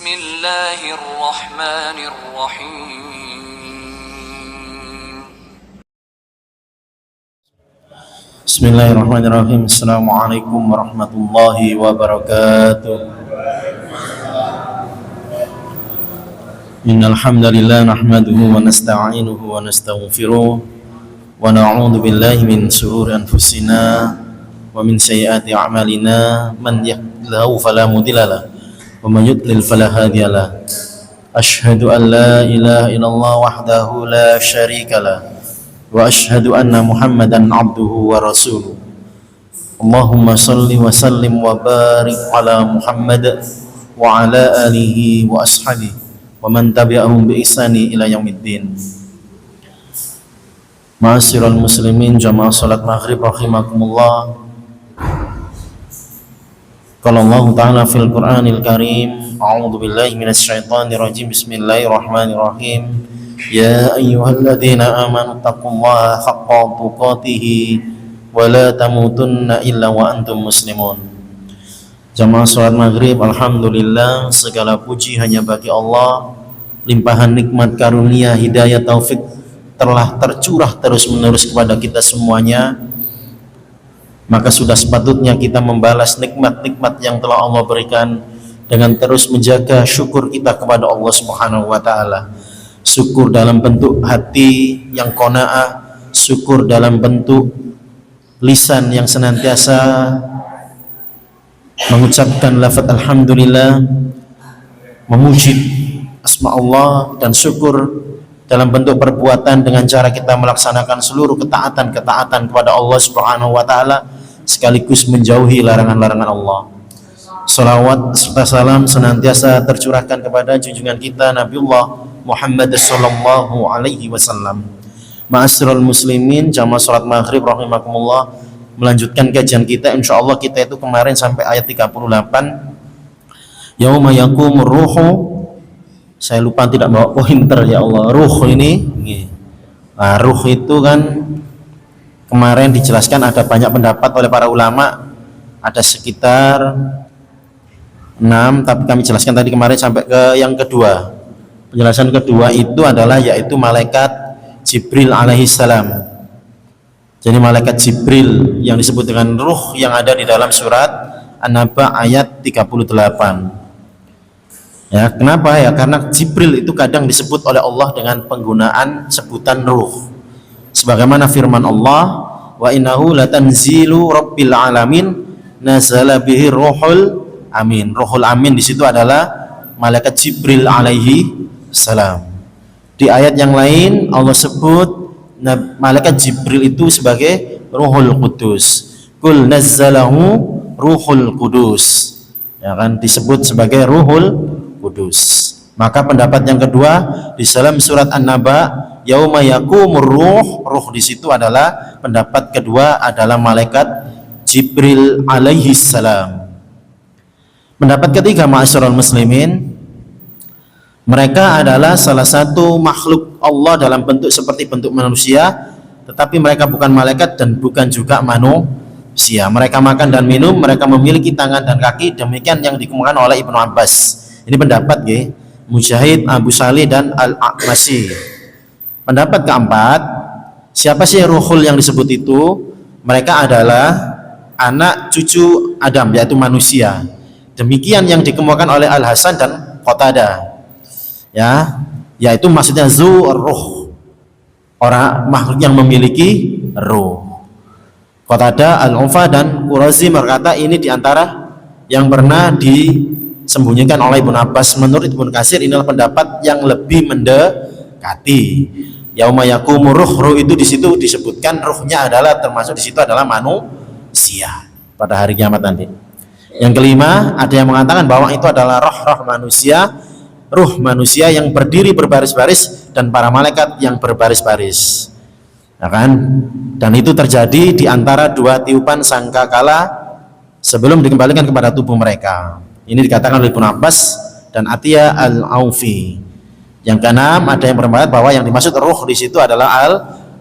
Bismillahirrahmanirrahim. Bismillahirrahmanirrahim. Assalamualaikum warahmatullahi wabarakatuh. Innal hamdalillah nahmaduhu wa nasta'inuhu wa nastaghfiruh wa na'udzu billahi min shururi anfusina wa min sayyiati a'malina man yahdihillahu fala mudilla lahu wa man yudlil fala hadiya lahu. Asyhadu an la ilaha illallah wahdahu la syarika lahu wa asyhadu anna Muhammadan abduhu wa rasuluh. Allahumma salli wa sallim wa barik ala Muhammad wa ala alihi wa ashabihi wa man tabi'ahum bi ihsani ila yaumiddin. Ma'asyiral muslimin jamaah salat maghrib rahimakumullah. Qala Allah Ta'ala fil Qur'anil Karim, a'udzu billahi minasy syaithanir rajim. Bismillahirrahmanirrahim. Ya ayyuhalladzina amanu taqullaha haqqa tuqatih wa la tamutunna illa wa antum muslimun. Jamaah salat maghrib, alhamdulillah, segala puji hanya bagi Allah. Limpahan nikmat karunia hidayah taufik telah tercurah terus menerus kepada kita semuanya. Maka sudah sepatutnya kita membalas nikmat-nikmat yang telah Allah berikan dengan terus menjaga syukur kita kepada Allah Subhanahu wa taala. Syukur dalam bentuk hati yang qanaah, syukur dalam bentuk lisan yang senantiasa mengucapkan lafaz alhamdulillah, memuji asma Allah, dan syukur dalam bentuk perbuatan dengan cara kita melaksanakan seluruh ketaatan-ketaatan kepada Allah Subhanahu wa taala sekaligus menjauhi larangan-larangan Allah. Salawat serta salam senantiasa tercurahkan kepada junjungan kita Nabiullah Muhammad sallallahu alaihi wasallam. Ma'asyiral muslimin jamaah salat maghrib rahimakumullah, melanjutkan kajian kita. Insyaallah kita itu kemarin sampai ayat 38. Yauma yaqumur ruhu. Saya lupa tidak bawa pointer, ya Allah. Ruh ini, nah, ruh itu kan kemarin dijelaskan ada banyak pendapat oleh para ulama, ada sekitar 6, tapi kami jelaskan tadi kemarin sampai ke yang kedua. Penjelasan kedua itu adalah yaitu malaikat Jibril alaihi salam. Jadi malaikat Jibril yang disebut dengan ruh yang ada di dalam surat An-Naba ayat 38. Ya, kenapa ya? Karena Jibril itu kadang disebut oleh Allah dengan penggunaan sebutan ruh. Sebagaimana firman Allah, wa innahu latanzilu rabbil alamin nazala bihi ruhul amin. Ruhul amin di situ adalah malaikat Jibril alaihi salam. Di ayat yang lain Allah sebut malaikat Jibril itu sebagai ruhul qudus. Qul nazzalahu ruhul qudus. Ya kan, disebut sebagai ruhul kudus. Maka pendapat yang kedua di dalam surat An-Naba, yauma yaqumur ruh di situ adalah pendapat kedua adalah malaikat Jibril alaihi salam. Pendapat ketiga ma'asyiral muslimin, mereka adalah salah satu makhluk Allah dalam bentuk seperti bentuk manusia, tetapi mereka bukan malaikat dan bukan juga manusia. Mereka makan dan minum, mereka memiliki tangan dan kaki, demikian yang dikemukakan oleh Ibnu Abbas. Ini pendapat Mujahid, Abu Salih, dan Al-A'masi. Pendapat keempat, siapa sih ruhul yang disebut itu? Mereka adalah anak cucu Adam, yaitu manusia. Demikian yang dikemukakan oleh Al-Hasan dan Qatadah. Ya, yaitu maksudnya ruh, orang makhluk yang memiliki ruh. Qatadah, Al-Ufa, dan Qurazi berkata ini diantara yang pernah disembunyikan oleh Ibnu Abbas. Menurut Ibnu Katsir inilah pendapat yang lebih mendekati. Yauma yaqumur ruh itu di situ disebutkan ruhnya adalah termasuk di situ adalah manusia pada hari kiamat nanti. Yang kelima, ada yang mengatakan bahwa itu adalah ruh manusia yang berdiri berbaris-baris dan para malaikat yang berbaris-baris. Ya kan? Dan itu terjadi di antara dua tiupan sangkakala sebelum dikembalikan kepada tubuh mereka. Ini dikatakan oleh Ibnu Abbas dan Atiyah Al-Aufi. Yang keenam, ada yang berpendapat bahwa yang dimaksud ruh di situ adalah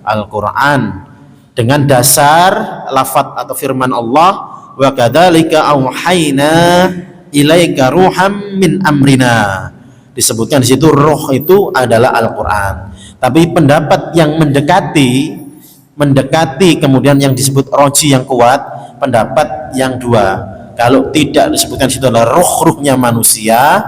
Al-Qur'an dengan dasar lafaz atau firman Allah, wa kadzalika auhayna ilaika ruham min amrina. Disebutkan di situ ruh itu adalah Al-Qur'an. Tapi pendapat yang mendekati kemudian yang disebut roji yang kuat, pendapat yang dua. Kalau tidak disebutkan di situ adalah ruh-ruhnya manusia,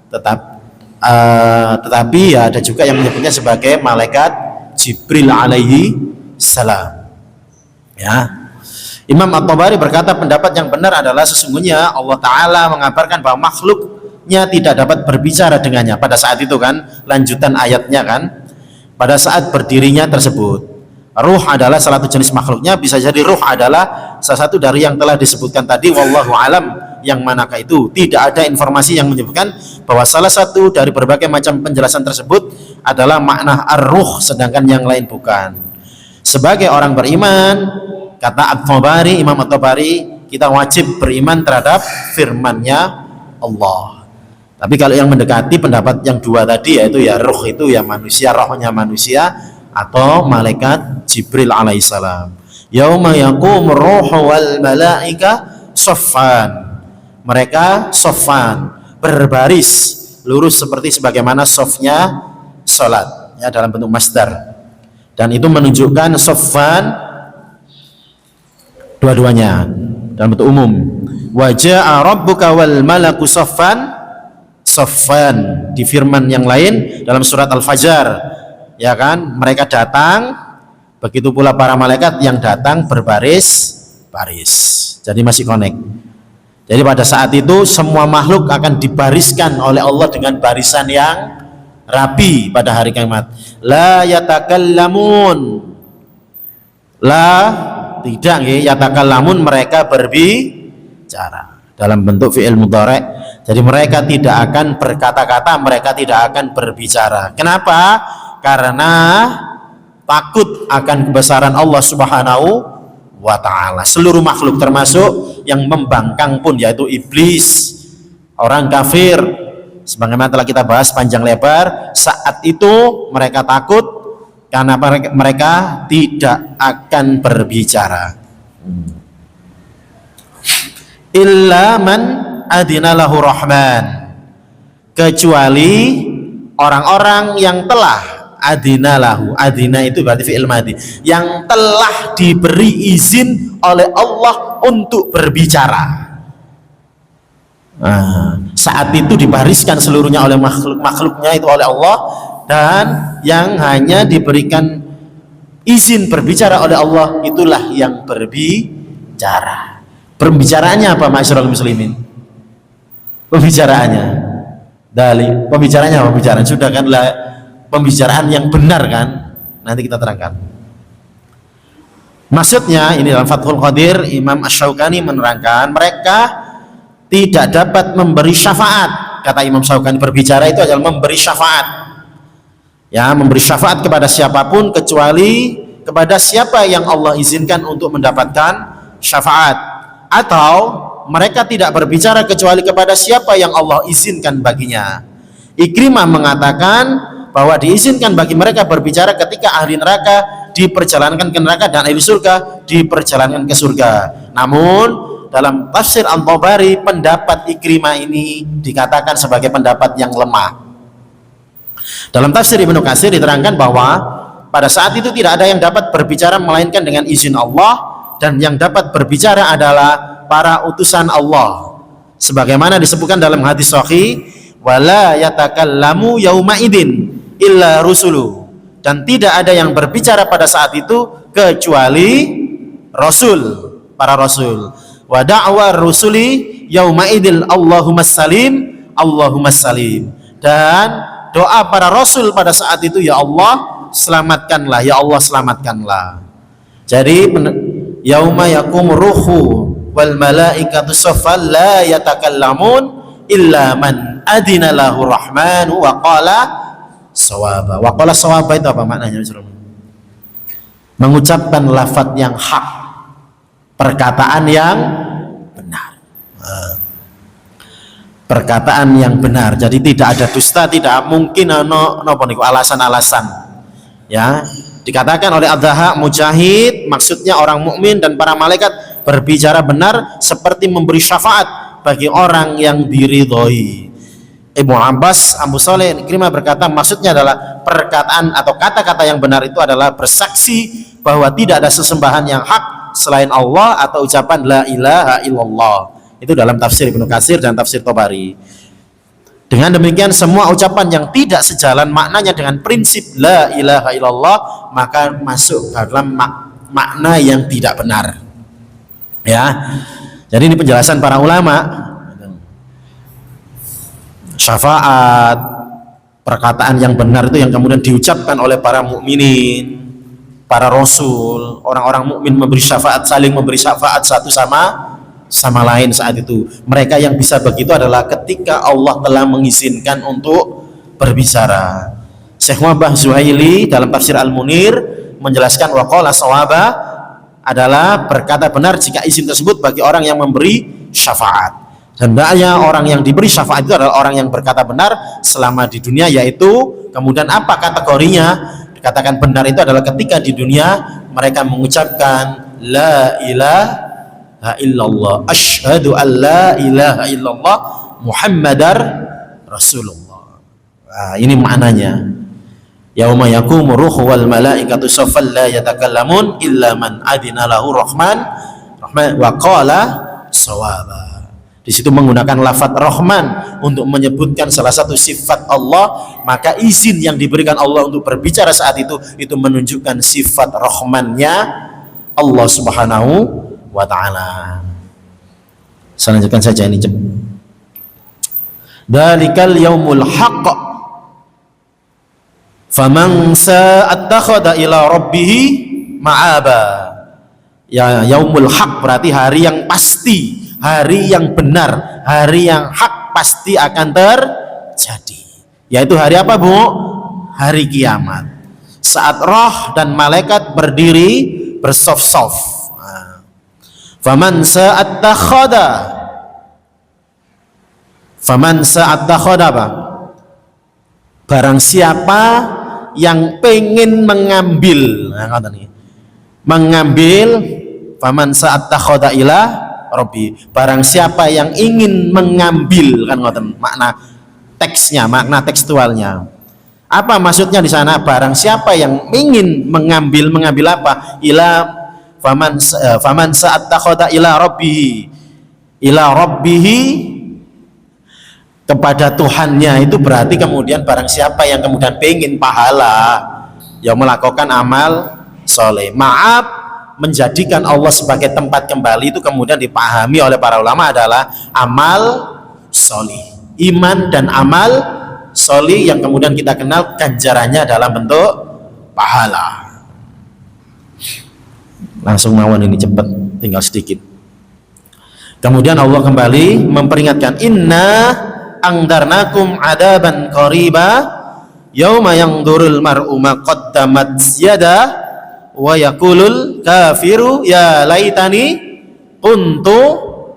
tetapi ya ada juga yang menyebutnya sebagai malaikat Jibril alaihi salam. Ya. Imam At-Tabari berkata pendapat yang benar adalah sesungguhnya Allah Ta'ala mengabarkan bahwa makhluknya tidak dapat berbicara dengannya pada saat itu kan, lanjutan ayatnya kan, pada saat berdirinya tersebut. Ruh adalah salah satu jenis makhluknya, bisa jadi ruh adalah salah satu dari yang telah disebutkan tadi, wallahu alam, yang manakah itu. Tidak ada informasi yang menyebutkan bahwa salah satu dari berbagai macam penjelasan tersebut adalah makna ar-ruh, sedangkan yang lain bukan. Sebagai orang beriman, kata Imam At-Tabari, kita wajib beriman terhadap firman-Nya Allah. Tapi kalau yang mendekati pendapat yang dua tadi, yaitu ya ruh itu ya manusia, rohnya manusia, atau malaikat Jibril alaihissalam. Yauma yaqumur ruhu wal malaika saffan. Mereka saffan, berbaris lurus seperti sebagaimana safnya salat, ya, dalam bentuk masdar. Dan itu menunjukkan saffan dua-duanya dalam bentuk umum. Wa jaa rabbuka wal malaku saffan saffan. Di firman yang lain dalam surat Al-Fajr, ya kan, mereka datang, begitu pula para malaikat yang datang berbaris-baris. Jadi masih connect. Jadi pada saat itu semua makhluk akan dibariskan oleh Allah dengan barisan yang rapi pada hari kiamat. La yatakallamun. La tidak yatakallamun, mereka berbicara dalam bentuk fi'il mudhari'. Jadi mereka tidak akan berkata-kata, mereka tidak akan berbicara. Kenapa? Karena takut akan kebesaran Allah Subhanahu wa ta'ala. Seluruh makhluk termasuk yang membangkang pun, yaitu iblis, orang kafir, sebagaimana telah kita bahas panjang lebar, saat itu mereka takut karena mereka tidak akan berbicara. Illa man adina lahu rahman, kecuali orang-orang yang telah adina lahu, adina itu berarti fi'il madhi, yang telah diberi izin oleh Allah untuk berbicara. Saat itu dibariskan seluruhnya oleh makhluknya itu oleh Allah, dan yang hanya diberikan izin berbicara oleh Allah itulah yang berbicara. Pembicaraannya apa, masyarul muslimin? Pembicaraannya pembicaraan sudah kan lah, pembicaraan yang benar kan, nanti kita terangkan. Maksudnya ini dalam Fathul Qadir, Imam Asy-Syaukani menerangkan mereka tidak dapat memberi syafaat. Kata Imam Syaukani, berbicara itu adalah memberi syafaat, ya, memberi syafaat kepada siapapun kecuali kepada siapa yang Allah izinkan untuk mendapatkan syafaat, atau mereka tidak berbicara kecuali kepada siapa yang Allah izinkan baginya. Ikrimah mengatakan bahwa diizinkan bagi mereka berbicara ketika ahli neraka diperjalankan ke neraka dan ahli surga diperjalankan ke surga. Namun dalam tafsir At-Tabari, pendapat Ikrimah ini dikatakan sebagai pendapat yang lemah. Dalam tafsir Ibnu Katsir diterangkan bahwa pada saat itu tidak ada yang dapat berbicara melainkan dengan izin Allah, dan yang dapat berbicara adalah para utusan Allah, sebagaimana disebutkan dalam hadis sahih, wala yatakallamu yauma idin illa rusulu, dan tidak ada yang berbicara pada saat itu kecuali rasul, para rasul. Wa da'wa rusuli yauma idil Allahumma salim Allahumma salim, dan doa para rasul pada saat itu, ya Allah selamatkanlah, ya Allah selamatkanlah. Jadi yauma yaqumu ruhu wal malaikatu saffan la yatakallamun illa man adina lahu rahmanu wa qala sawaba. Wa qala sawaba itu apa maknanya? Mengucapkan lafaz yang hak, perkataan yang benar, perkataan yang benar. Jadi tidak ada dusta, tidak mungkin alasan-alasan, ya. Dikatakan oleh Ad-Dhahhak Mujahid, maksudnya orang mukmin dan para malaikat berbicara benar seperti memberi syafaat bagi orang yang diridhoi. Ibnu Abbas, Abu Saleh Ikrimah berkata, maksudnya adalah perkataan atau kata-kata yang benar itu adalah bersaksi bahwa tidak ada sesembahan yang hak selain Allah atau ucapan la ilaha illallah. Itu dalam tafsir Ibnu Katsir dan tafsir Thabari. Dengan demikian semua ucapan yang tidak sejalan maknanya dengan prinsip la ilaha illallah maka masuk dalam makna yang tidak benar. Ya. Jadi ini penjelasan para ulama. Syafaat, perkataan yang benar itu yang kemudian diucapkan oleh para mukminin, para rasul, orang-orang mukmin memberi syafaat, saling memberi syafaat satu sama lain saat itu. Mereka yang bisa begitu adalah ketika Allah telah mengizinkan untuk berbicara. Syekh Wahbah Zuhaili dalam tafsir Al-Munir menjelaskan waqala shawaba adalah berkata benar jika izin tersebut bagi orang yang memberi syafaat. Hendaknya orang yang diberi syafaat itu adalah orang yang berkata benar selama di dunia, yaitu kemudian apa kategorinya? Dikatakan benar itu adalah ketika di dunia mereka mengucapkan la ilaha illallah, asyhadu an la ilaha illallah Muhammadar Rasulullah. Nah, ini maknanya. Yauma yaqumu ruhu wal malaikatu saffan la yatakallamun illa man adina lahu rahman wa qala shawaba. Di situ menggunakan lafadz Rahman untuk menyebutkan salah satu sifat Allah, maka izin yang diberikan Allah untuk berbicara saat itu menunjukkan sifat Rahmannya Allah Subhanahu wa ta'ala. Saya lanjutkan saja ini cepat. Dalikal yaumul haqq faman sa'attakhadha ila rabbih ma'aba. Ya, yaumul haqq berarti hari yang pasti, hari yang benar, hari yang hak pasti akan terjadi. Yaitu hari apa, Bu? Hari kiamat. Saat roh dan malaikat berdiri bersaf-saf. Faman sa'attakhadha apa? Barang siapa yang pengen mengambil, faman sa'attakhadha ila Rabbi, barang siapa yang ingin mengambil, kan ngoten makna teksnya, makna tekstualnya. Apa maksudnya di sana? Barang siapa yang ingin mengambil apa? Faman sa'attakhadha ila rabbih kepada Tuhannya, itu berarti kemudian barang siapa yang kemudian pengen pahala, yang melakukan amal soleh. Maaf, menjadikan Allah sebagai tempat kembali itu kemudian dipahami oleh para ulama adalah amal solih, iman dan amal solih yang kemudian kita kenal ganjarannya dalam bentuk pahala. Langsung mawon ini cepat, tinggal sedikit. Kemudian Allah kembali memperingatkan, inna angdarnakum adaban qariba yauma yanzurul mar'u ma qaddamat yadah wa yaqulul kafiru ya laitani kuntu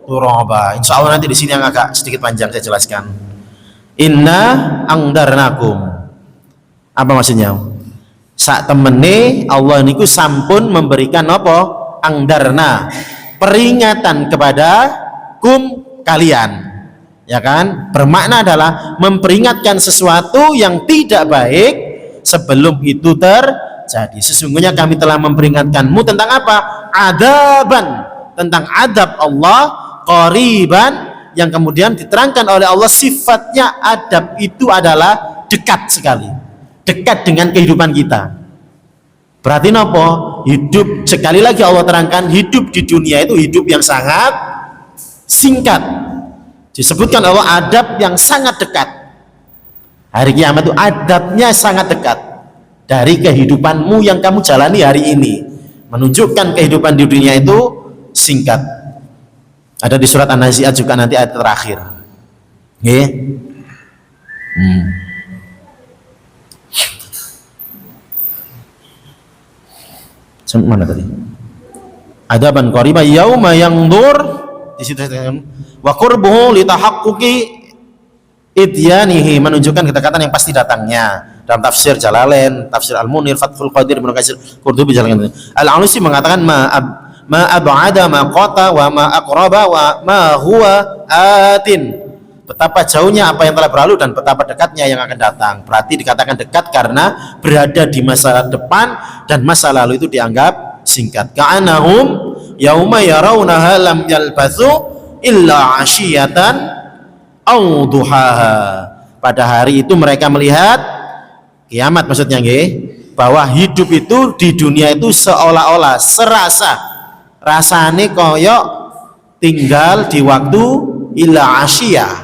turaba. Insyaallah nanti di sini yang agak sedikit panjang saya jelaskan. Inna angdarnakum, apa maksudnya? Sak temene Allah niku sampun memberikan apa? Angdarna, peringatan kepada kalian, ya kan? Bermakna adalah memperingatkan sesuatu yang tidak baik sebelum itu jadi. Sesungguhnya kami telah memperingatkanmu tentang apa? Adaban, tentang adab Allah, qariban, yang kemudian diterangkan oleh Allah sifatnya adab itu adalah dekat sekali, dekat dengan kehidupan kita. Berarti nopo? Hidup, sekali lagi Allah terangkan, hidup di dunia itu hidup yang sangat singkat. Disebutkan Allah adab yang sangat dekat. Hari kiamat itu adabnya sangat dekat dari kehidupanmu yang kamu jalani hari ini, menunjukkan kehidupan di dunia itu singkat. Ada di surat An-Nazi'at juga nanti ayat terakhir. Mana tadi? Adaban qariba yauma yanzur, di situ wa qurbuhu litahaqquqi idyanihi, menunjukkan kedekatan yang pasti datangnya. Dalam tafsir Jalalain, tafsir Al-Munir, Fathul Qadir, Ibnu Katsir, Qurtubi, Al-Alusi mengatakan ma ab'ada ma qata wa ma aqraba wa ma huwa atin. Betapa jauhnya apa yang telah berlalu dan betapa dekatnya yang akan datang. Berarti dikatakan dekat karena berada di masa depan dan masa lalu itu dianggap singkat. Ka'annahum yauma yarawnaha lam yalbathu illa 'ashiyatan aw duhaha. Pada hari itu mereka melihat kiamat, maksudnya nggih, bahwa hidup itu di dunia itu seolah-olah serasa rasane koyok tinggal di waktu ila asyia.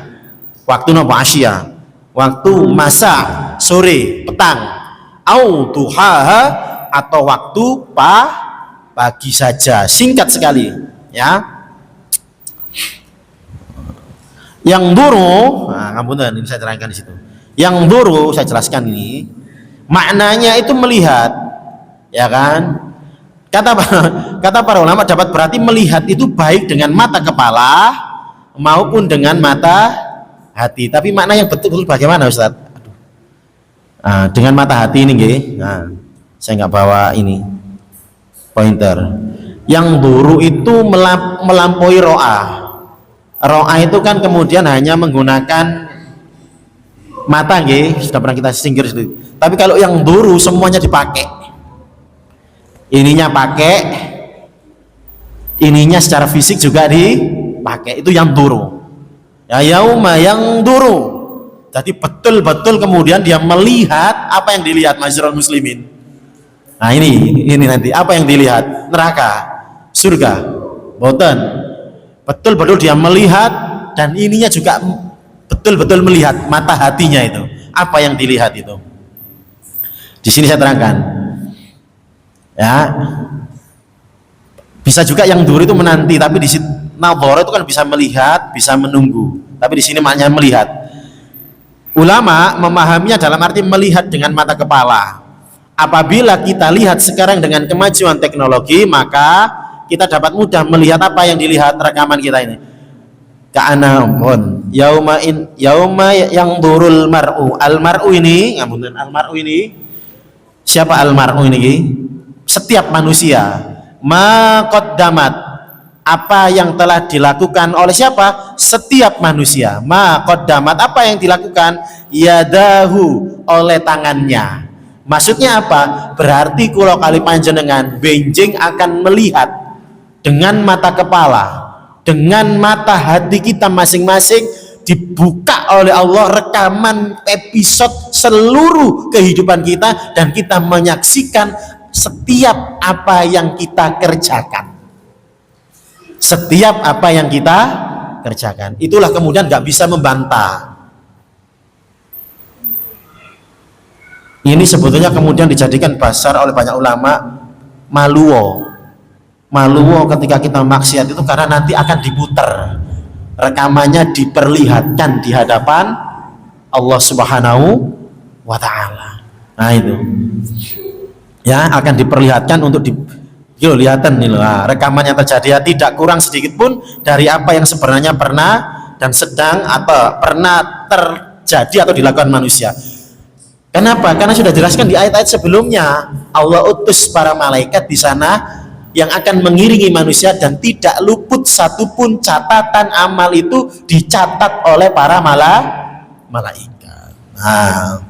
Waktu nopo asyia? Waktu masa sore, petang. Au duhaha, atau waktu pagi saja, singkat sekali, ya. Yang duru, nah, ngapunten, ini saya terangkan di situ. Yang duru saya jelaskan ini, maknanya itu melihat, ya kan? Kata para ulama dapat berarti melihat itu baik dengan mata kepala maupun dengan mata hati. Tapi makna yang betul-betul bagaimana, Ustaz? Dengan mata hati ini nggih. Nah, saya nggak bawa ini pointer. Yang duru itu melampaui ro'a. Ro'a itu kan kemudian hanya menggunakan mata nggih, sudah pernah kita singkir sedikit. Tapi kalau yang duru semuanya dipakai. Ininya pakai, ininya secara fisik juga dipakai. Itu yang duru. Ya yauma yang duru. Jadi betul-betul kemudian dia melihat apa yang dilihat, masyarul muslimin. Nah ini nanti apa yang dilihat? Neraka, surga, boten. Betul-betul dia melihat, dan ininya juga betul-betul melihat, mata hatinya itu. Apa yang dilihat itu? Di sini saya terangkan. Ya. Bisa juga yang duru itu menanti, tapi di situ nadhara itu kan bisa melihat, bisa menunggu. Tapi di sini maknanya melihat. Ulama memahaminya dalam arti melihat dengan mata kepala. Apabila kita lihat sekarang dengan kemajuan teknologi, maka kita dapat mudah melihat apa yang dilihat rekaman kita ini. Ka'anamun yauma yang durul mar'u. Al-mar'u ini, ngapunten, al-mar'u ini siapa al-mar'u ini? Setiap manusia. Ma qaddamat, apa yang telah dilakukan oleh siapa? Setiap manusia. Ma qaddamat, apa yang dilakukan? Yadahu, oleh tangannya. Maksudnya apa? Berarti kalau kali panjenengan benjing akan melihat dengan mata kepala, dengan mata hati kita masing-masing, dibuka oleh Allah rekaman episode seluruh kehidupan kita, dan kita menyaksikan setiap apa yang kita kerjakan. Setiap apa yang kita kerjakan. Itulah kemudian nggak bisa membantah. Ini sebetulnya kemudian dijadikan dasar oleh banyak ulama maluwo. Maluwo ketika kita maksiat itu karena nanti akan diputer. Rekamannya diperlihatkan di hadapan Allah Subhanahu wa Ta'ala. Nah itu. Ya, akan diperlihatkan untuk lihatan nih loh, rekaman yang terjadi, ya, tidak kurang sedikit pun dari apa yang sebenarnya pernah dan sedang atau pernah terjadi atau dilakukan manusia. Kenapa? Karena sudah dijelaskan di ayat-ayat sebelumnya. Allah utus para malaikat di sana yang akan mengiringi manusia, dan tidak luput satupun catatan amal itu dicatat oleh para malaikat. Nah,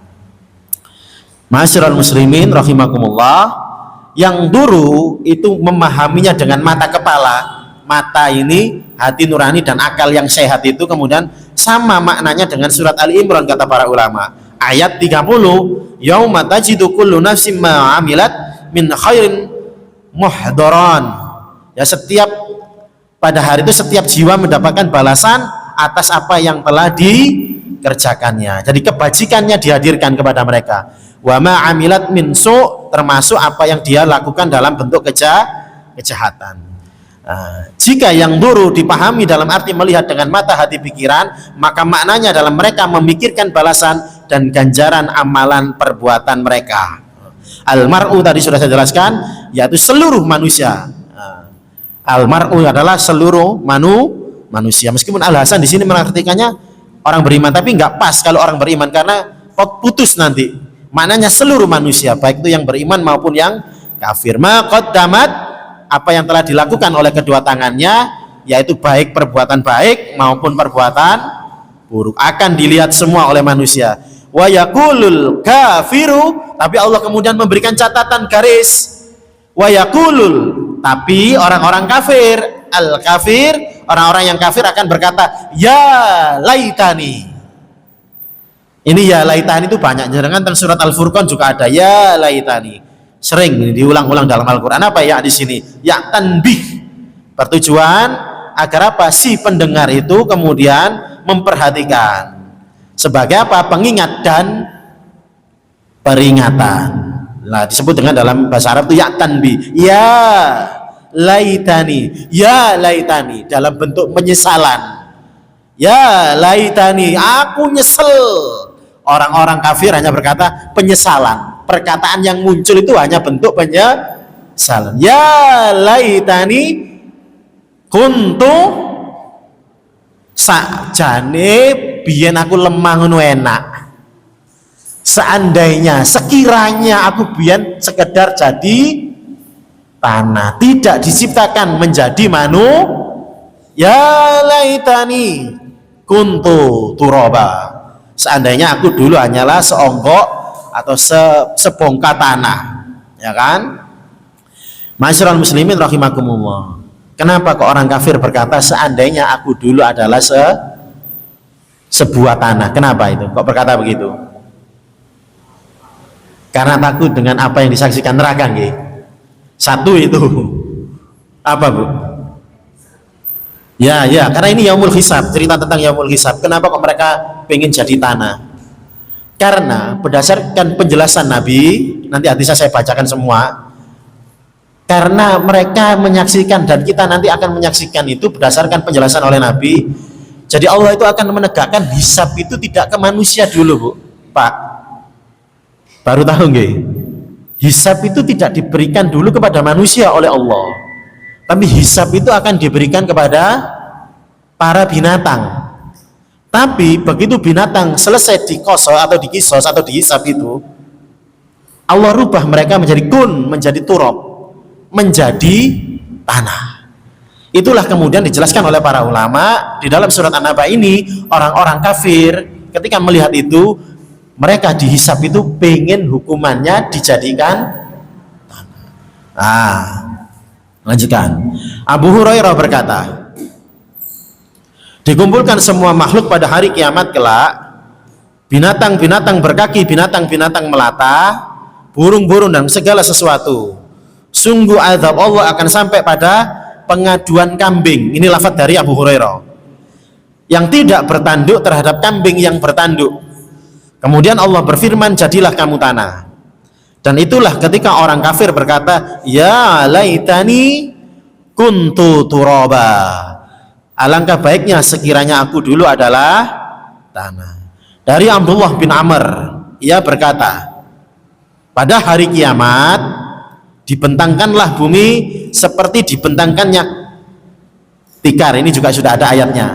masyarul muslimin rahimakumullah, yang dulu itu memahaminya dengan mata kepala. Mata ini hati nurani dan akal yang sehat itu kemudian sama maknanya dengan surat Ali Imran kata para ulama. Ayat 30, yauma tajidu kullu nafsin ma 'amilat min khairin muhdaran. Ya, setiap pada hari itu setiap jiwa mendapatkan balasan atas apa yang telah dikerjakannya. Jadi kebajikannya dihadirkan kepada mereka. Wa ma 'amilat min su', termasuk apa yang dia lakukan dalam bentuk kejahatan. Jika yang duru dipahami dalam arti melihat dengan mata hati pikiran, maka maknanya dalam mereka memikirkan balasan dan ganjaran amalan perbuatan mereka. Al-mar'u tadi sudah saya jelaskan, yaitu seluruh manusia. Al-mar'u adalah seluruh manusia. Meskipun Al-Hasan di sini mengartikannya orang beriman, tapi nggak pas kalau orang beriman karena putus nanti. Maknanya seluruh manusia, baik itu yang beriman maupun yang kafir. Ma qaddamat apa yang telah dilakukan oleh kedua tangannya, yaitu baik perbuatan baik maupun perbuatan buruk, akan dilihat semua oleh manusia. Wa yaqulul kafiru, tapi Allah kemudian memberikan catatan garis. Wa yaqulul, tapi orang-orang kafir, al kafir, orang-orang yang kafir akan berkata, ya laitani. Ini ya laitani itu banyak, jangan tentang surat Al-Furqan juga ada ya laitani. Sering diulang-ulang dalam Al-Qur'an. Apa ya di sini? Ya tanbih. Bertujuan agar apa? Si pendengar itu kemudian memperhatikan. Sebagai apa? Pengingat dan peringatan. Nah, disebut dengan dalam bahasa Arab itu ya tanbih. Ya laitani, ya laitani, dalam bentuk penyesalan. Ya laitani, aku nyesel. Orang-orang kafir hanya berkata penyesalan. Perkataan yang muncul itu hanya bentuk penyesalan. Ya laitani kuntu sakjane biyen aku lemah ngono enak. Seandainya, sekiranya aku biyen sekedar jadi tanah, tidak diciptakan menjadi ya laitani kuntu turaba. Seandainya aku dulu hanyalah seonggok atau sebongkah tanah, ya kan? Masyarul muslimin rahimakumullah. Kenapa kok orang kafir berkata seandainya aku dulu adalah sebuah tanah? Kenapa itu? Kok berkata begitu? Karena takut dengan apa yang disaksikan neraka, nggih. Satu itu. Apa, Bu? Ya, karena ini yaumul hisab, cerita tentang yaumul hisab. Kenapa kok mereka pengen jadi tanah? Karena berdasarkan penjelasan Nabi, nanti hadisnya saya bacakan semua. Karena mereka menyaksikan dan kita nanti akan menyaksikan itu berdasarkan penjelasan oleh Nabi. Jadi Allah itu akan menegakkan hisab itu tidak ke manusia dulu, Bu. Pak. Baru tahu nggih? Hisab itu tidak diberikan dulu kepada manusia oleh Allah. Tapi hisab itu akan diberikan kepada para binatang. Tapi begitu binatang selesai dikosos atau dikisos atau dihisab itu, Allah rubah mereka menjadi menjadi turab, menjadi tanah. Itulah kemudian dijelaskan oleh para ulama di dalam surat An-Naba ini. Orang-orang kafir ketika melihat itu, mereka dihisab itu pengen hukumannya dijadikan tanah. Lanjutkan. Abu Hurairah berkata, dikumpulkan semua makhluk pada hari kiamat kelak, binatang-binatang berkaki, binatang-binatang melata, burung-burung dan segala sesuatu. Sungguh azab Allah akan sampai pada pengaduan kambing. Ini lafaz dari Abu Hurairah, yang tidak bertanduk terhadap kambing yang bertanduk. Kemudian Allah berfirman, jadilah kamu tanah. Dan itulah ketika orang kafir berkata, ya laitani kuntu turaba. Alangkah baiknya sekiranya aku dulu adalah tanah. Dari Abdullah bin Amr, ia berkata, pada hari kiamat dibentangkanlah bumi seperti dibentangkannya tikar. Ini juga sudah ada ayatnya.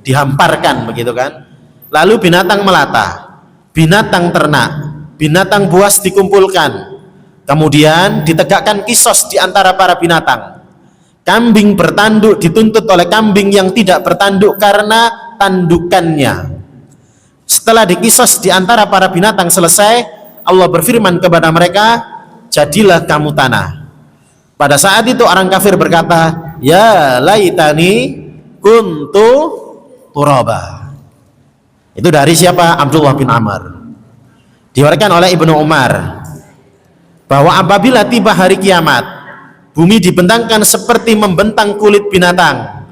Dihamparkan begitu kan. Lalu binatang melata, binatang ternak, binatang buas dikumpulkan, kemudian ditegakkan kisos di antara para binatang. Kambing bertanduk dituntut oleh kambing yang tidak bertanduk karena tandukannya. Setelah dikisos di antara para binatang selesai, Allah berfirman kepada mereka, jadilah kamu tanah. Pada saat itu orang kafir berkata, ya laitani kuntu turaba. Itu dari siapa? Abdullah bin Amr. Diriwayatkan oleh Ibnu Umar bahwa apabila tiba hari kiamat, bumi dibentangkan seperti membentang kulit binatang.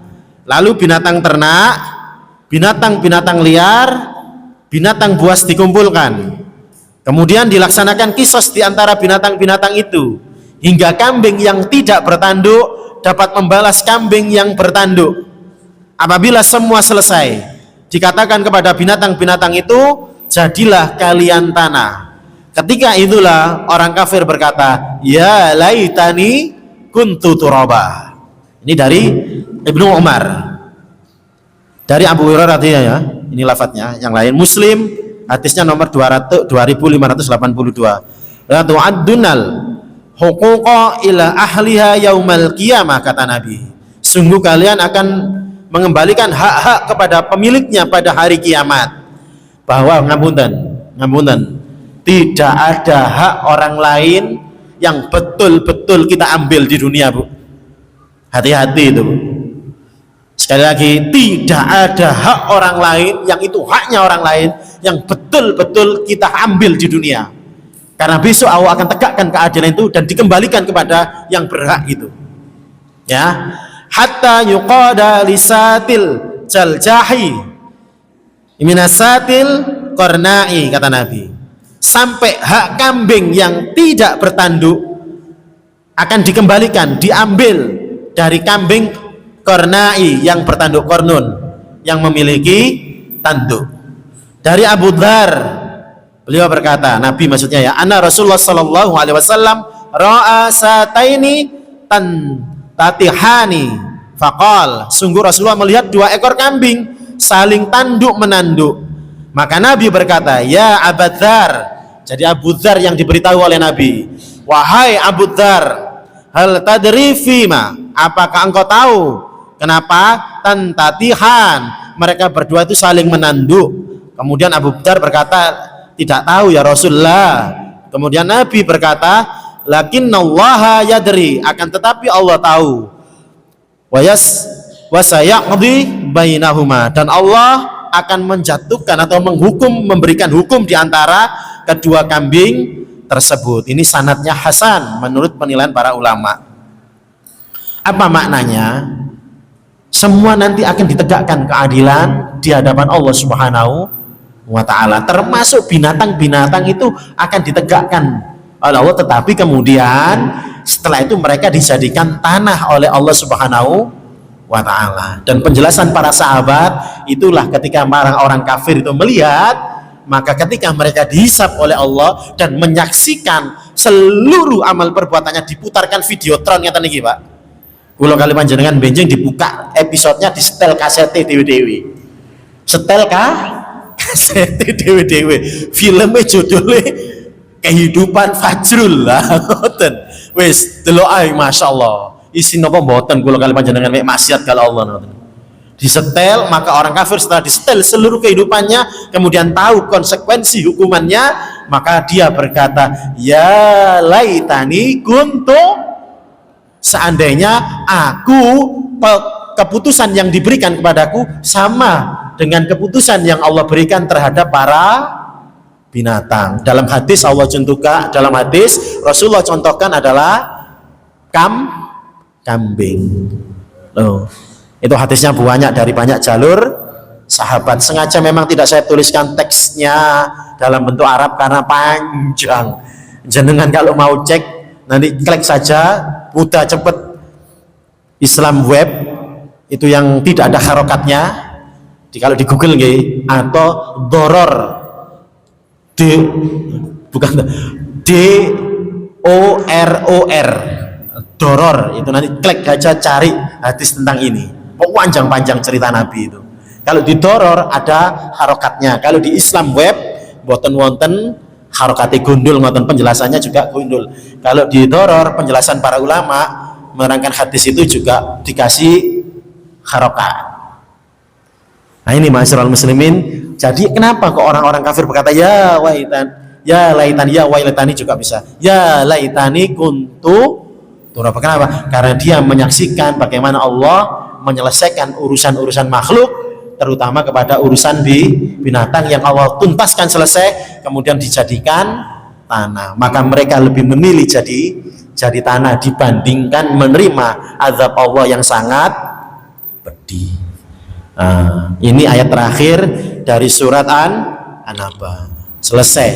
Lalu binatang ternak, binatang-binatang liar, binatang buas dikumpulkan. Kemudian dilaksanakan kisos di antara binatang-binatang itu, hingga kambing yang tidak bertanduk dapat membalas kambing yang bertanduk. Apabila semua selesai, dikatakan kepada binatang-binatang itu, jadilah kalian tanah. Ketika itulah orang kafir berkata, ya laitani kuntu turaba. Ini dari Ibnu Umar. Dari Abu Hurairah ya. Ini lafadznya. Yang lain Muslim, hadisnya nomor 2582. La tu'addunal huquqa ila ahliha yaumal qiyamah, kata Nabi. Sungguh kalian akan mengembalikan hak-hak kepada pemiliknya pada hari kiamat. Bahwa ngapunten, tidak ada hak orang lain yang betul-betul kita ambil di dunia, Bu. Hati-hati itu, Bu. Sekali lagi, tidak ada hak orang lain yang itu haknya orang lain yang betul-betul kita ambil di dunia. Karena besok Allah akan tegakkan keadilan itu dan dikembalikan kepada yang berhak itu. Ya, hatta yuqada lisatil jaljahi minasatil qarna'i, kata Nabi. Sampai hak kambing yang tidak bertanduk akan dikembalikan, diambil dari kambing qarna'i yang bertanduk, kornun yang memiliki tanduk. Dari Abu Dzar, beliau berkata, Nabi maksudnya ya, anna Rasulullah sallallahu alaihi wasallam ra'a sataini tatihani faqal, sungguh Rasulullah melihat dua ekor kambing saling tanduk menanduk. Maka Nabi berkata, ya Abu Dzar. Jadi Abu Dzar yang diberitahu oleh Nabi, wahai Abu Dzar, hal tadri fima, apakah engkau tahu kenapa tantatihan mereka berdua itu saling menanduk? Kemudian Abu Dzar berkata, tidak tahu ya Rasulullah. Kemudian Nabi berkata, lakinnallaha yadri, akan tetapi Allah tahu. Wa sayaqdi bainahuma, dan Allah akan menjatuhkan atau menghukum, memberikan hukum di antara kedua kambing tersebut. Ini sanadnya hasan menurut penilaian para ulama. Apa maknanya? Semua nanti akan ditegakkan keadilan di hadapan Allah Subhanahu wa ta'ala, termasuk binatang-binatang itu akan ditegakkan oleh Allah, tetapi kemudian setelah itu mereka dijadikan tanah oleh Allah Subhanahu wa ta'ala. Dan penjelasan para sahabat itulah ketika orang kafir itu melihat, maka ketika mereka dihisab oleh Allah dan menyaksikan seluruh amal perbuatannya, diputarkan videotron ngeten niki, Pak. Kula kali panjenengan benjing dibuka episodenya, di setel kaset dewe-dewe. Setel kaset dewe-dewe. Filmnya judulnya Kehidupan Fajrul lah, ngoten. Wis delok ae masyaallah. Isi napa mboten kula kali panjenengan mek maksiat kalau Allah ngoten. Disetel, maka orang kafir setelah disetel seluruh kehidupannya, kemudian tahu konsekuensi hukumannya, maka dia berkata, ya laitani kuntu, seandainya aku, keputusan yang diberikan kepadaku sama dengan keputusan yang Allah berikan terhadap para binatang. Dalam hadis Allah contohkan, dalam hadis Rasulullah contohkan adalah kambing. Loh, itu hadisnya banyak dari banyak jalur sahabat. Sengaja memang tidak saya tuliskan teksnya dalam bentuk Arab karena panjang. Jenengan kalau mau cek nanti klik saja, mudah cepet, Islam Web itu yang tidak ada harokatnya. Kalau di Google nggih, atau doror DOROR, doror, itu nanti klik aja, cari hadis tentang ini. Panjang-panjang cerita Nabi itu. Kalau di doror ada harokatnya. Kalau di Islam Web boten wonten harokati gundul, ngoten, penjelasannya juga gundul. Kalau di doror penjelasan para ulama menerangkan hadis itu juga dikasih harokat. Nah ini ma'asyiral muslimin. Jadi kenapa kok orang-orang kafir berkata ya laitani juga bisa. Ya laitani kuntu turaba. Kenapa? Karena dia menyaksikan bagaimana Allah menyelesaikan urusan-urusan makhluk, terutama kepada urusan di binatang yang Allah tuntaskan selesai, kemudian dijadikan tanah. Maka mereka lebih memilih jadi tanah dibandingkan menerima azab Allah yang sangat pedih. Nah, ini ayat terakhir dari surat An-Naba. Selesai.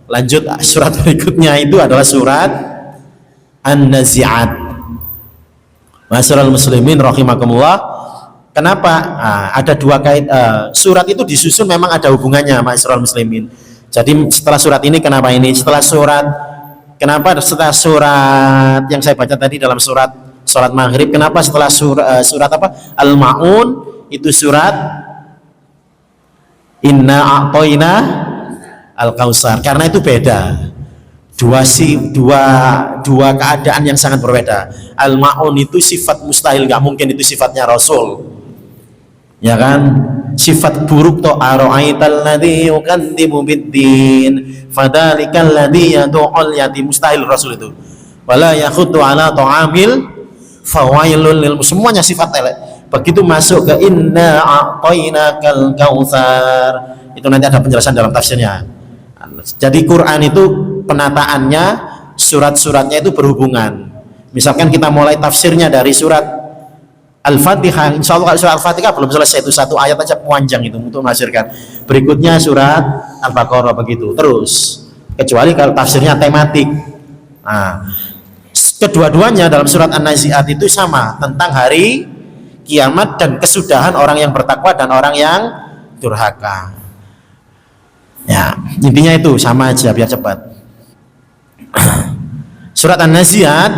Lanjut surat berikutnya itu adalah surat An-Nazi'at. Ma'asyiral muslimin rahimakumullah. Kenapa? Ada dua kait. Surat itu disusun memang ada hubungannya, ma'asyiral muslimin. Jadi setelah surat ini kenapa ini? Setelah surat yang saya baca tadi dalam surat Maghrib, kenapa setelah surat apa? Al-Ma'un itu surat Inna a'toina al-Kautsar, karena itu beda. dua keadaan yang sangat berbeda. Al-ma'un itu sifat mustahil, nggak mungkin itu sifatnya Rasul, ya kan? Sifat buruk to ara'aital ladzi yukadzibu biddin fadzalikal ladzi yad'ul yatim, mustahil Rasul itu. Wala yakhuddu ala ta'amil fawailul lil, semuanya sifat elek. Begitu masuk ke inna a'tainakal kautsar, itu nanti ada penjelasan dalam tafsirnya. Jadi Quran itu penataannya, surat-suratnya itu berhubungan. Misalkan kita mulai tafsirnya dari surat Al-Fatihah, insya Allah surat Al-Fatihah belum selesai, itu satu ayat aja panjang itu untuk menafsirkan. Berikutnya surat Al-Baqarah begitu terus, kecuali kalau tafsirnya tematik. Nah, kedua-duanya dalam surat An-Nazi'at itu sama, tentang hari kiamat dan kesudahan orang yang bertakwa dan orang yang durhaka. Ya, intinya itu sama aja biar cepat. Surat An-Nazi'at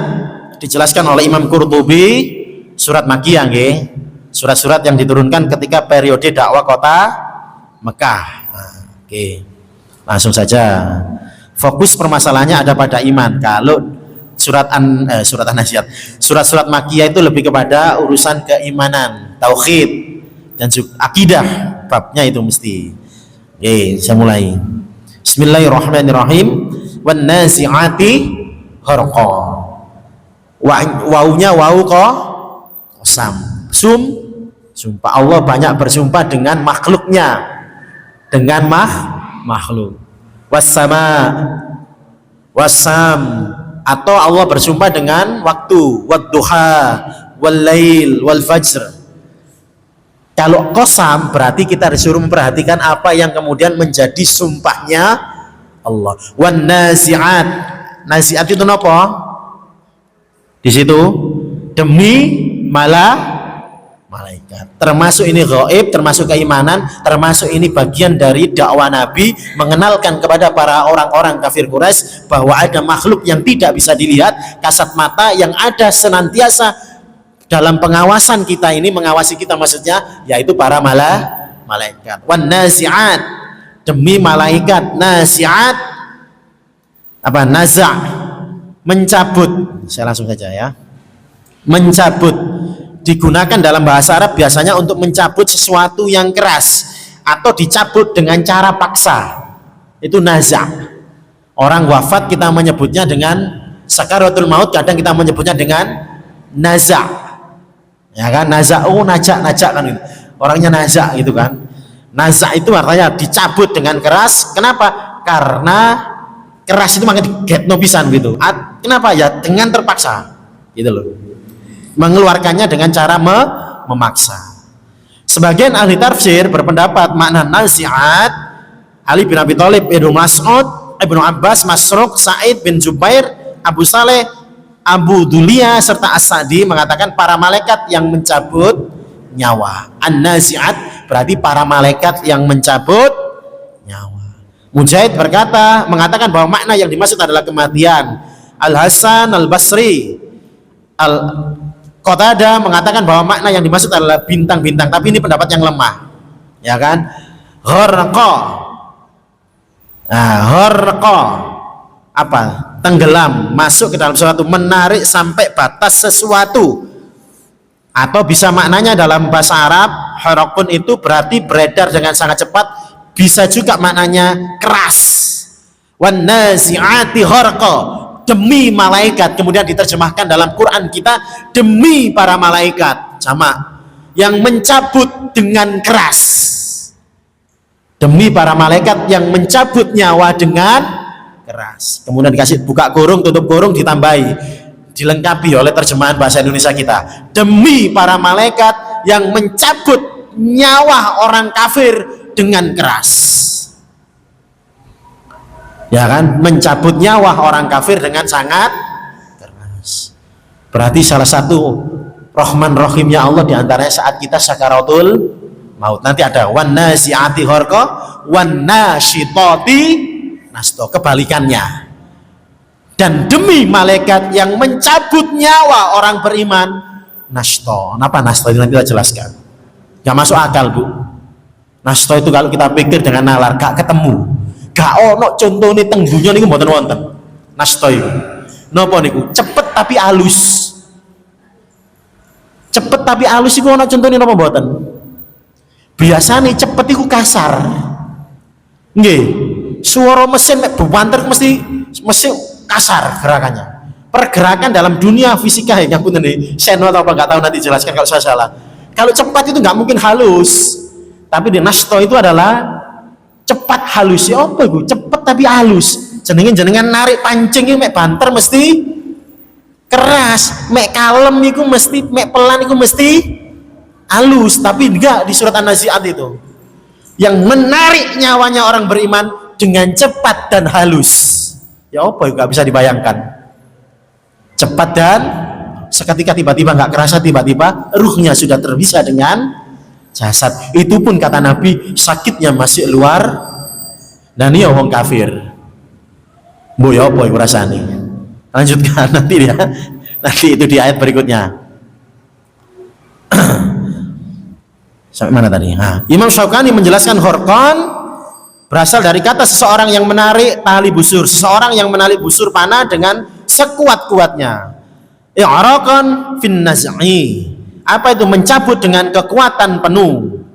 dijelaskan oleh Imam Qurtubi, surat Makkiyah nggih. Surat-surat yang diturunkan ketika periode dakwah kota Mekah. Nah, oke. Langsung saja. Fokus permasalahannya ada pada iman. Kalau surat An-Nazi'at, surat-surat Makkiyah itu lebih kepada urusan keimanan, tauhid dan akidah, babnya itu mesti. Oke, saya mulai. Bismillahirrahmanirrahim. Wan nazi'ati gharqa. Waunya wau qasam. Sumpah. Allah banyak bersumpah dengan makhluknya, dengan makhluk. Wasam, atau Allah bersumpah dengan waktu, wadduha, wal lail, wal fajr. Kalau qasam berarti kita disuruh memperhatikan apa yang kemudian menjadi sumpahnya Allah. Wan nazi'at, nazi'at itu apa? Di situ demi malaikat. Termasuk ini gaib, termasuk keimanan, termasuk ini bagian dari dakwah Nabi, mengenalkan kepada para orang-orang kafir Quraisy bahwa ada makhluk yang tidak bisa dilihat kasat mata, yang ada senantiasa dalam pengawasan kita ini, mengawasi kita maksudnya, yaitu para malaikat. Wan nazi'at, demi malaikat. Nazi'at apa? Naza', mencabut. Saya langsung saja ya. Mencabut digunakan dalam bahasa Arab biasanya untuk mencabut sesuatu yang keras atau dicabut dengan cara paksa. Itu naza'. Orang wafat kita menyebutnya dengan sakaratul maut, kadang kita menyebutnya dengan naza'. Ya kan, naza'u, najak kan gitu. Orangnya naza' gitu kan. Naza' itu artinya dicabut dengan keras. Kenapa? Karena keras itu makanya digetno pisan gitu. Kenapa? Ya dengan terpaksa gitu loh. Mengeluarkannya dengan cara memaksa. Sebagian ahli tafsir berpendapat makna nazi'at, Ali bin Abi Thalib, Ibnu Mas'ud, Ibnu Abbas, Masruq, Sa'id bin Jubair, Abu Saleh, Abu Dulia serta As-Sa'di mengatakan para malaikat yang mencabut nyawa. An-nazi'at berarti para malaikat yang mencabut nyawa. Mujahid mengatakan bahwa makna yang dimaksud adalah kematian. Al-Hasan Al-Basri, Qatadah mengatakan bahwa makna yang dimaksud adalah bintang-bintang, tapi ini pendapat yang lemah. Ya kan? Gharqa. Nah, gharqa apa? Tenggelam, masuk ke dalam sesuatu, menarik sampai batas sesuatu. Atau bisa maknanya dalam bahasa Arab, haraqun itu berarti beredar dengan sangat cepat, bisa juga maknanya keras. Wan nazi'ati gharqa, demi malaikat. Kemudian diterjemahkan dalam Quran kita demi para malaikat, sama, yang mencabut dengan keras. Demi para malaikat yang mencabut nyawa dengan keras. Kemudian dikasih buka kurung, tutup kurung, ditambahi, dilengkapi oleh terjemahan bahasa Indonesia kita. Demi para malaikat yang mencabut nyawa orang kafir dengan keras. Ya kan? Mencabut nyawa orang kafir dengan sangat keras. Berarti salah satu Rahman Rahimnya Allah diantaranya saat kita sakaratul maut. Nanti ada wan nazi'ati gharqa, wan nasyitati nasto, kebalikannya. Dan demi malaikat yang mencabut nyawa orang beriman, nasto. Kenapa nasto? Ini nanti kita jelaskan. Gak masuk akal, Bu. Nasto itu kalau kita pikir dengan nalar gak ketemu. Gak ono contohnya tenggunya ini mboten wonten. Nasto iku. Napa niku? Cepet tapi halus. Cepet tapi halus iku ana contone napa mboten? Biasane cepet iku kasar. Nggih. Suara mesin mek bewanter mesti kasar gerakannya. Pergerakan dalam dunia fisika ya ngapunten nih. Seno atau apa enggak tahu nanti jelaskan kalau saya salah. Kalau cepat itu nggak mungkin halus. Tapi di nasto itu adalah cepat halus. Ya apa iku? Cepet tapi halus. Jenengan narik pancing mek banter mesti keras, mek kalem iku mesti, mek pelan iku mesti halus. Tapi enggak di surat An-Nazi'at itu. Yang menarik nyawanya orang beriman dengan cepat dan halus. Ya apa itu nggak bisa dibayangkan. Cepat dan seketika tiba-tiba nggak kerasa, tiba-tiba ruhnya sudah terpisah dengan jasad. Itu pun kata Nabi sakitnya masih luar dan dia orang kafir. Bu ya apa itu rasanya? Lanjutkan nanti ya. Nanti itu di ayat berikutnya. Sampai mana tadi? Nah, Imam Syaukani menjelaskan khorqan berasal dari kata seseorang yang menarik tali busur, seseorang yang menarik busur panah dengan sekuat-kuatnya. I'raqan fin naz'i. Apa itu? Mencabut dengan kekuatan penuh.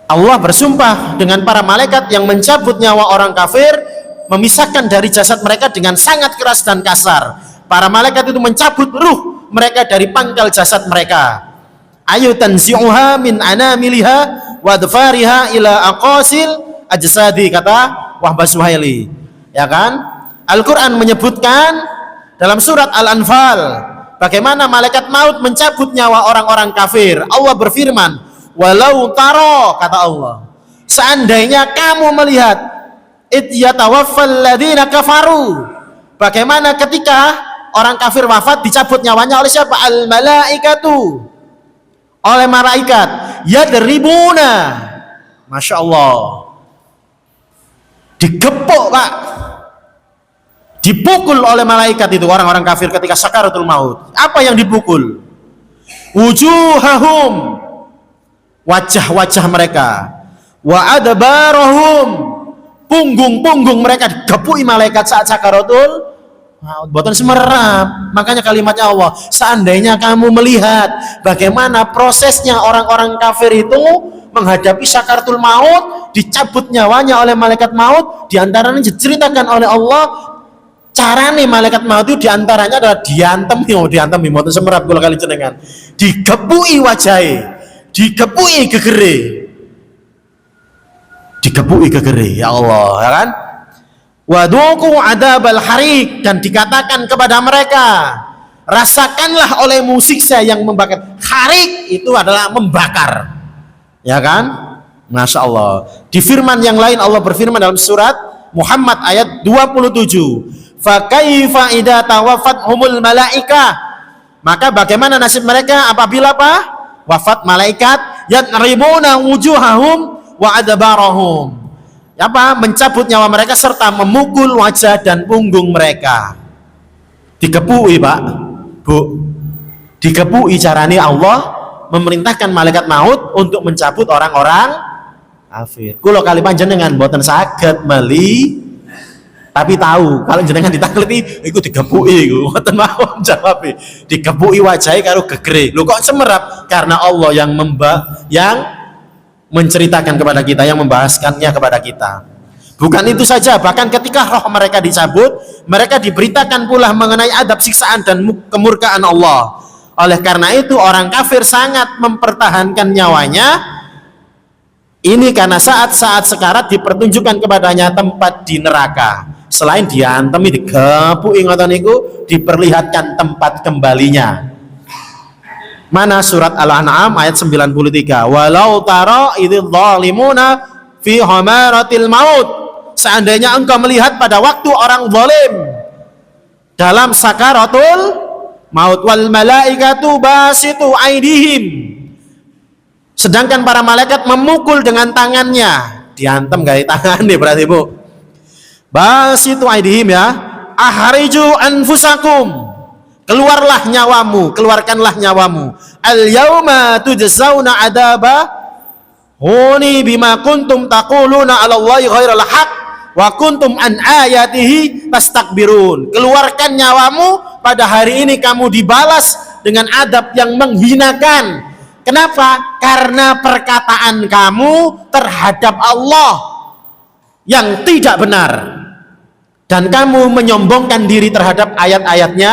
Allah bersumpah dengan para malaikat yang mencabut nyawa orang kafir, memisahkan dari jasad mereka dengan sangat keras dan kasar. Para malaikat itu mencabut ruh mereka dari pangkal jasad mereka. Ayu tanzi'uha min anamiliha wa dhfariha ila aqasil ajsadi, kata Wahbah Suhaili. Ya kan? Al-Qur'an menyebutkan dalam surat Al-Anfal bagaimana malaikat maut mencabut nyawa orang-orang kafir. Allah berfirman, "Walau taro," kata Allah, seandainya kamu melihat id yatawaffal ladzina kafaru, bagaimana ketika orang kafir wafat dicabut nyawanya oleh siapa? Al-malaikatu, oleh malaikat. Yadribuna, Masya Allah, digepuk Pak, dipukul oleh malaikat itu orang-orang kafir ketika sakaratul maut. Apa yang dipukul? Wujuhahum, wajah-wajah mereka, wa adbarahum, punggung-punggung mereka digepuki malaikat saat sakaratul boten semerap. Makanya kalimatnya Allah, seandainya kamu melihat bagaimana prosesnya orang-orang kafir itu menghadapi sakaratul maut, dicabut nyawanya oleh malaikat maut, diantaranya diceritakan oleh Allah carane malaikat maut itu diantaranya adalah diantem boten semerap kula kali jenengan, digepuki wajahe, digepuki gegere, ya Allah, ya kan? Waduku adabal harik, dan dikatakan kepada mereka, rasakanlah olehmu siksa yang membakar. Harik itu adalah membakar, ya kan? Masya Allah. Di firman yang lain Allah berfirman dalam surat Muhammad ayat 27, fakaifa idza tawafathumul malaikah, maka bagaimana nasib mereka apabila apa? Wafat malaikat. Yadribuna wujuhahum wa adbarahum, apa? Mencabut nyawa mereka serta memukul wajah dan punggung mereka. Digepui Pak, Bu, digepui. Caranya Allah memerintahkan malaikat maut untuk mencabut orang-orang kafir. Kulo kali panjenengan boten saged meli, tapi tahu kalau jenengan ditakleti iku digepui iku boten mawon jawabe. Digepui wajahe karo gegere. Lho kok semerap? Karena Allah yang menceritakan kepada kita, yang membahaskannya kepada kita. Bukan itu saja, bahkan ketika roh mereka dicabut, mereka diberitakan pula mengenai adab siksaan dan kemurkaan Allah. Oleh karena itu orang kafir sangat mempertahankan nyawanya. Ini karena saat-saat sekarat dipertunjukkan kepadanya tempat di neraka. Selain diantemi, digepuki ngoten niku, diperlihatkan tempat kembalinya. Mana? Surat Al-An'am ayat 93. Walau tara idzal zalimuna fi hamaratil maut, seandainya engkau melihat pada waktu orang zalim dalam sakaratul maut, wal malaikatu basitu aidihim, sedangkan para malaikat memukul dengan tangannya. Diantem gawe tangane berarti Bu. Basitu aidihim, ya. Ahriju anfusakum, keluarlah nyawamu, keluarkanlah nyawamu. Al-yauma tujzauna adaba huni bima kuntum taquluna 'ala Allahi ghairal haq. wa kuntum an ayatihi tastakbirun. Keluarkan nyawamu, pada hari ini kamu dibalas dengan adab yang menghinakan. Kenapa? Karena perkataan kamu terhadap Allah yang tidak benar, dan kamu menyombongkan diri terhadap ayat-ayatnya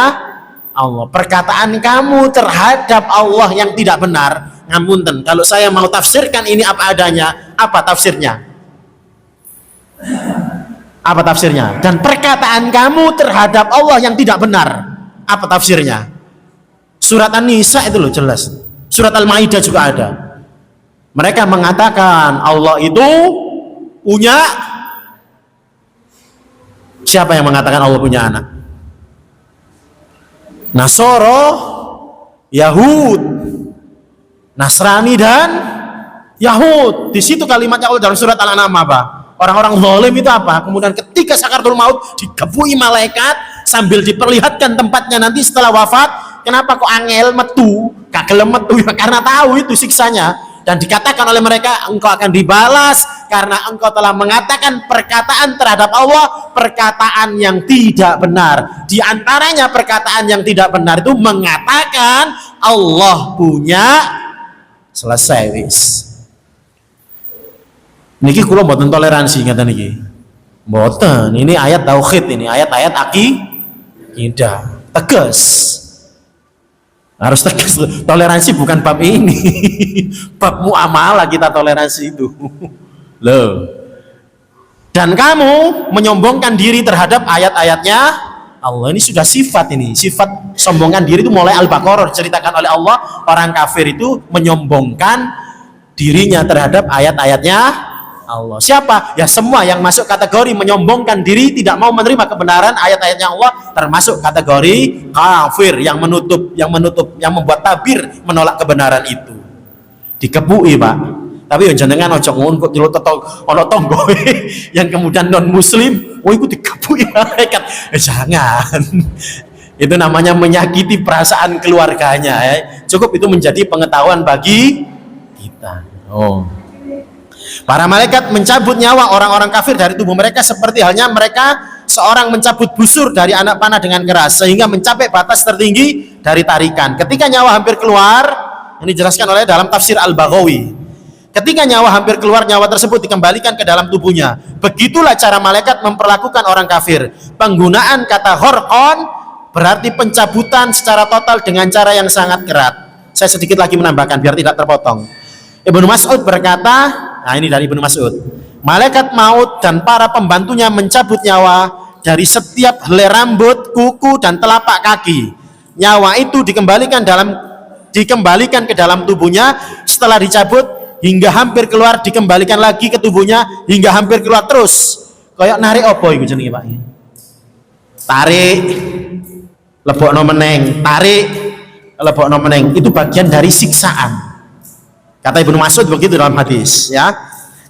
Allah. Perkataan kamu terhadap Allah yang tidak benar. Ngapunten, kalau saya mau tafsirkan ini apa adanya, apa tafsirnya? Apa tafsirnya? Dan perkataan kamu terhadap Allah yang tidak benar, apa tafsirnya? Surat An-Nisa itu loh jelas. Surat Al-Maidah juga ada. Mereka mengatakan Allah itu punya. Siapa yang mengatakan Allah punya anak? Nasoro, Yahud, Nasrani dan Yahud. Di situ kalimatnya Allah dalam surat Al-An'am apa? Orang-orang zalim itu apa? Kemudian ketika sakaratul maut digebui malaikat sambil diperlihatkan tempatnya nanti setelah wafat. Kenapa kok angel metu? Gak gelem metu ya karena tahu itu siksanya. Dan dikatakan oleh mereka, engkau akan dibalas karena engkau telah mengatakan perkataan terhadap Allah, perkataan yang tidak benar. Di antaranya perkataan yang tidak benar itu mengatakan Allah punya. Selesai wis. Niki kula mboten toleransi ngaten niki. Mboten, ini ayat tauhid, ini ayat-ayat akidah. Tegas. Harus tegas. Toleransi bukan bab ini. Bab muamalah kita toleransi itu. Loh. Dan kamu menyombongkan diri terhadap ayat-ayatnya Allah. Ini sudah sifat ini. Sifat sombongkan diri itu mulai Al-Baqarah diceritakan oleh Allah, orang kafir itu menyombongkan dirinya terhadap ayat-ayatnya Allah. Siapa? Ya semua yang masuk kategori menyombongkan diri, tidak mau menerima kebenaran ayat-ayatnya Allah, termasuk kategori kafir yang menutup, yang membuat tabir menolak kebenaran itu. Dikepui, Pak. Tapi yang jenengan ojo ngono kok celuk ono tonggo yang kemudian non muslim, oh itu dikepui malaikat. Jangan. Itu namanya menyakiti perasaan keluarganya ya. Cukup itu menjadi pengetahuan bagi kita. Oh. Para malaikat mencabut nyawa orang-orang kafir dari tubuh mereka seperti halnya mereka seorang mencabut busur dari anak panah dengan keras sehingga mencapai batas tertinggi dari tarikan. Ketika nyawa hampir keluar, yang dijelaskan oleh dalam tafsir Al-Baghawi. Ketika nyawa hampir keluar, nyawa tersebut dikembalikan ke dalam tubuhnya. Begitulah cara malaikat memperlakukan orang kafir. Penggunaan kata horqon berarti pencabutan secara total dengan cara yang sangat keras. Saya sedikit lagi menambahkan biar tidak terpotong. Ibnu Mas'ud berkata, nah ini dari Ibnu Mas'ud, malaikat maut dan para pembantunya mencabut nyawa dari setiap helai rambut, kuku dan telapak kaki. Nyawa itu dikembalikan ke dalam tubuhnya setelah dicabut hingga hampir keluar, dikembalikan lagi ke tubuhnya hingga hampir keluar terus. Kayak narik opo iku jenenge, Pak? Tarik, lebokno meneng, tarik, lebokno meneng. Itu bagian dari siksaan. Kata Ibnu Mas'ud begitu dalam hadis, ya.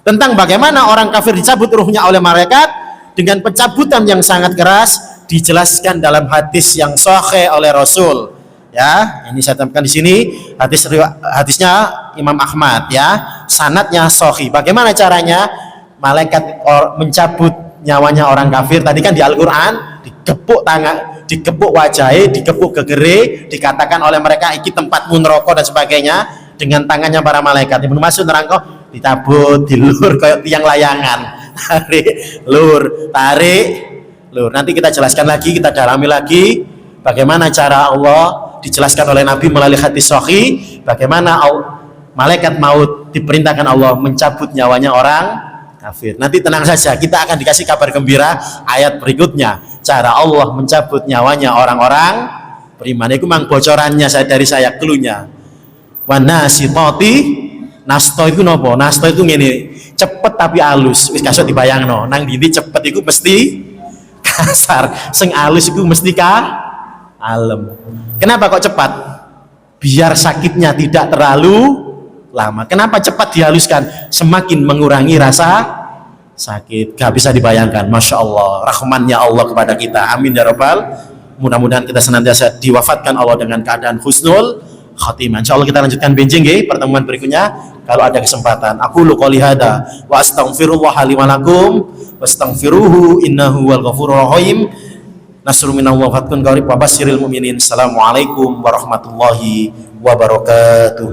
Tentang bagaimana orang kafir dicabut ruhnya oleh malaikat dengan pencabutan yang sangat keras dijelaskan dalam hadis yang sahih oleh Rasul. Ya, ini saya temukan di sini hadisnya Imam Ahmad, ya. Sanadnya sahih. Bagaimana caranya malaikat mencabut nyawanya orang kafir? Tadi kan di Al-Qur'an digepuk tangan, digepuk wajahnya, digepuk gegere, dikatakan oleh mereka iki tempatmu neraka dan sebagainya. Dengan tangannya para malaikat. Ibnu Mas'ud nerangko dicabut, dilur kayak tiang layangan. Tarik, lur, tarik, lur. Nanti kita jelaskan lagi, kita dalami lagi bagaimana cara Allah dijelaskan oleh Nabi melalui hadis sahih, bagaimana malaikat maut diperintahkan Allah mencabut nyawanya orang kafir. Nanti tenang saja, kita akan dikasih kabar gembira ayat berikutnya. Cara Allah mencabut nyawanya orang-orang beriman. Itu memang bocorannya dari saya, klunya. Wanasitoti, nasto itu nopo? Nasto itu ngene, cepet tapi halus. Wis kasut dibayangno, nang dindi cepet itu mesti kasar, sing halus itu mesti kalem. Kenapa kok cepat? Biar sakitnya tidak terlalu lama. Kenapa cepat dihaluskan? Semakin mengurangi rasa sakit. Gak bisa dibayangkan. Masya Allah, rahmannya Allah kepada kita. Amin ya Rabbal. Mudah-mudahan kita senantiasa diwafatkan Allah dengan keadaan husnul khatimah. Insyaallah kita lanjutkan benjing nggih pertemuan berikutnya kalau ada kesempatan. Aku qouli hada wa astaghfirullah li wa lakum wastaghfiruhu innahu wal ghafurur rahim. Nasrun minallahi wa fathun qarib wa basyiril mu'minin. Assalamualaikum warahmatullahi wabarakatuh.